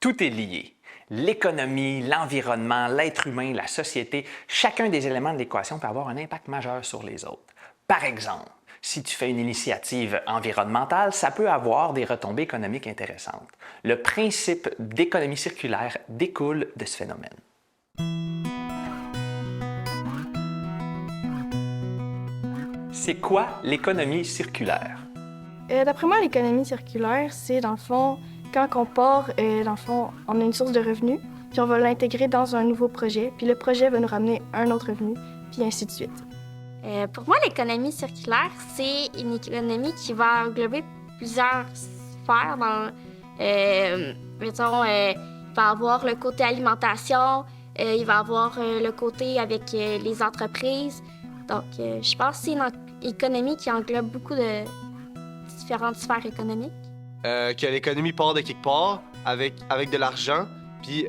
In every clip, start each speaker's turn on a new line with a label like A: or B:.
A: Tout est lié. L'économie, l'environnement, l'être humain, la société, chacun des éléments de l'équation peut avoir un impact majeur sur les autres. Par exemple, si tu fais une initiative environnementale, ça peut avoir des retombées économiques intéressantes. Le principe d'économie circulaire découle de ce phénomène. C'est quoi l'économie circulaire?
B: D'après moi, l'économie circulaire, c'est dans le fond, quand on part, dans le fond, on a une source de revenus, puis on va l'intégrer dans un nouveau projet, puis le projet va nous ramener un autre revenu, puis ainsi de suite.
C: Pour moi, l'économie circulaire, c'est une économie qui va englober plusieurs sphères. Mettons, il va avoir le côté alimentation, il va avoir le côté avec les entreprises. Donc, je pense que c'est une économie qui englobe beaucoup de différentes sphères économiques.
D: Que l'économie part de quelque part avec de l'argent, puis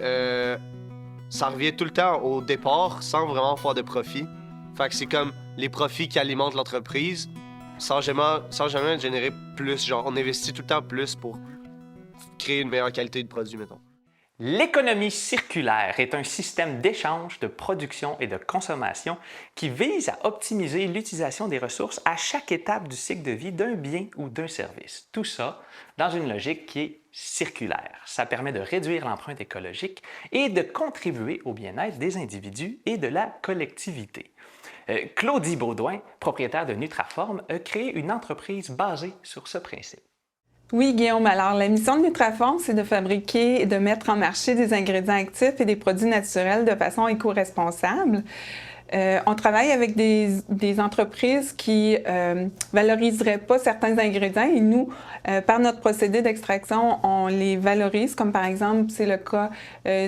D: ça revient tout le temps au départ sans vraiment faire de profit. Fait que c'est comme les profits qui alimentent l'entreprise sans jamais générer plus. Genre, on investit tout le temps plus pour créer une meilleure qualité de produit, mettons.
A: L'économie circulaire est un système d'échange, de production et de consommation qui vise à optimiser l'utilisation des ressources à chaque étape du cycle de vie d'un bien ou d'un service. Tout ça dans une logique qui est circulaire. Ça permet de réduire l'empreinte écologique et de contribuer au bien-être des individus et de la collectivité. Claudie Baudouin, propriétaire de Nutraform, a créé une entreprise basée sur ce principe.
E: Oui, Guillaume. Alors, la mission de Nutraform, c'est de fabriquer et de mettre en marché des ingrédients actifs et des produits naturels de façon éco-responsable. On travaille avec des entreprises qui valoriseraient pas certains ingrédients et nous, par notre procédé d'extraction, on les valorise, comme par exemple, c'est le cas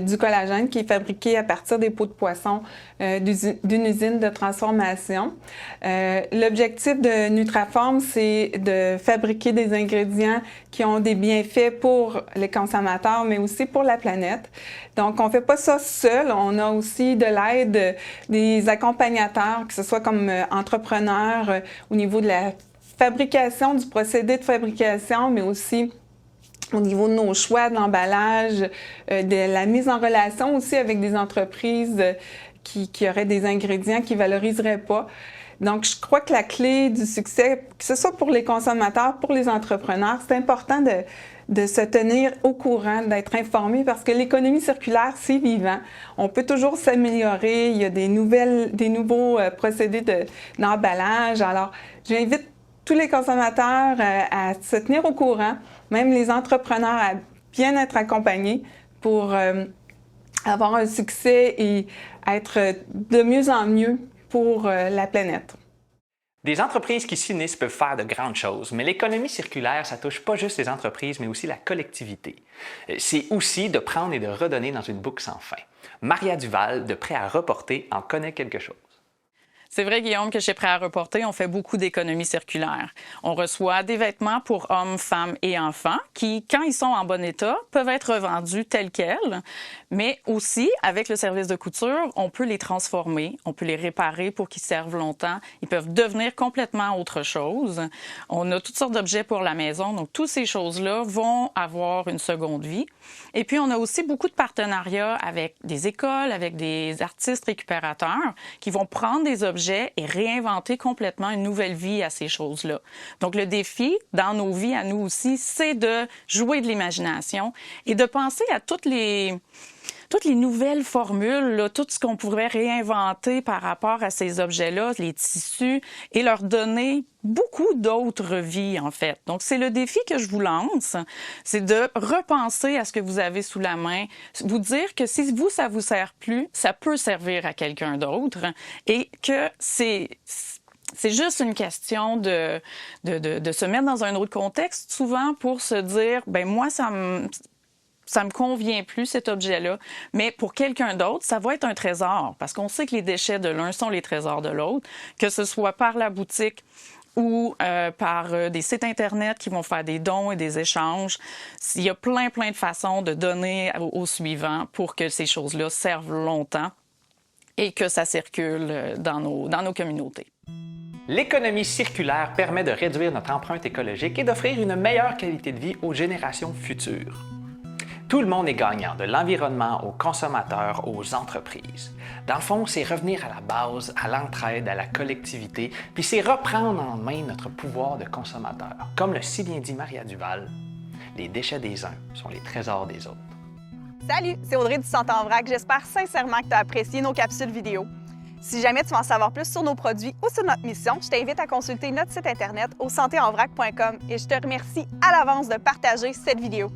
E: du collagène qui est fabriqué à partir des peaux de poisson d'une usine de transformation. L'objectif de Nutraform, c'est de fabriquer des ingrédients qui ont des bienfaits pour les consommateurs, mais aussi pour la planète. Donc, on ne fait pas ça seul. On a aussi de l'aide des accompagnateurs, que ce soit comme entrepreneurs au niveau de la fabrication, du procédé de fabrication, mais aussi au niveau de nos choix d'emballage, de la mise en relation aussi avec des entreprises qui auraient des ingrédients qui ne valoriseraient pas. Donc, je crois que la clé du succès, que ce soit pour les consommateurs, pour les entrepreneurs, c'est important de se tenir au courant, d'être informé parce que l'économie circulaire, c'est vivant. On peut toujours s'améliorer. Il y a des nouveaux procédés d'emballage. Alors, j'invite tous les consommateurs à se tenir au courant, même les entrepreneurs à bien être accompagnés pour avoir un succès et être de mieux en mieux pour la planète.
A: Des entreprises qui s'unissent peuvent faire de grandes choses, mais l'économie circulaire, ça touche pas juste les entreprises, mais aussi la collectivité. C'est aussi de prendre et de redonner dans une boucle sans fin. Maria Duval, de Prêt à reporter, en connaît quelque chose.
F: C'est vrai, Guillaume, que chez Prêt à reporter, on fait beaucoup d'économie circulaire. On reçoit des vêtements pour hommes, femmes et enfants qui, quand ils sont en bon état, peuvent être revendus tels quels. Mais aussi, avec le service de couture, on peut les transformer, on peut les réparer pour qu'ils servent longtemps. Ils peuvent devenir complètement autre chose. On a toutes sortes d'objets pour la maison, donc toutes ces choses-là vont avoir une seconde vie. Et puis, on a aussi beaucoup de partenariats avec des écoles, avec des artistes récupérateurs qui vont prendre des objets et réinventer complètement une nouvelle vie à ces choses-là. Donc, le défi dans nos vies, à nous aussi, c'est de jouer de l'imagination et de penser à toutes les nouvelles formules, là, tout ce qu'on pourrait réinventer par rapport à ces objets-là, les tissus, et leur donner beaucoup d'autres vies, en fait. Donc, c'est le défi que je vous lance, c'est de repenser à ce que vous avez sous la main, vous dire que si vous, ça vous sert plus, ça peut servir à quelqu'un d'autre, et que c'est juste une question de se mettre dans un autre contexte, souvent pour se dire, ben moi, ça me convient plus, cet objet-là. Mais pour quelqu'un d'autre, ça va être un trésor, parce qu'on sait que les déchets de l'un sont les trésors de l'autre, que ce soit par la boutique ou par des sites Internet qui vont faire des dons et des échanges. Il y a plein de façons de donner au suivant pour que ces choses-là servent longtemps et que ça circule dans nos communautés.
A: L'économie circulaire permet de réduire notre empreinte écologique et d'offrir une meilleure qualité de vie aux générations futures. Tout le monde est gagnant, de l'environnement aux consommateurs, aux entreprises. Dans le fond, c'est revenir à la base, à l'entraide, à la collectivité, puis c'est reprendre en main notre pouvoir de consommateur. Comme le si bien dit Maria Duval, les déchets des uns sont les trésors des autres.
G: Salut, c'est Audrey du Santé en vrac. J'espère sincèrement que tu as apprécié nos capsules vidéo. Si jamais tu veux en savoir plus sur nos produits ou sur notre mission, je t'invite à consulter notre site internet au santéenvrac.com et je te remercie à l'avance de partager cette vidéo.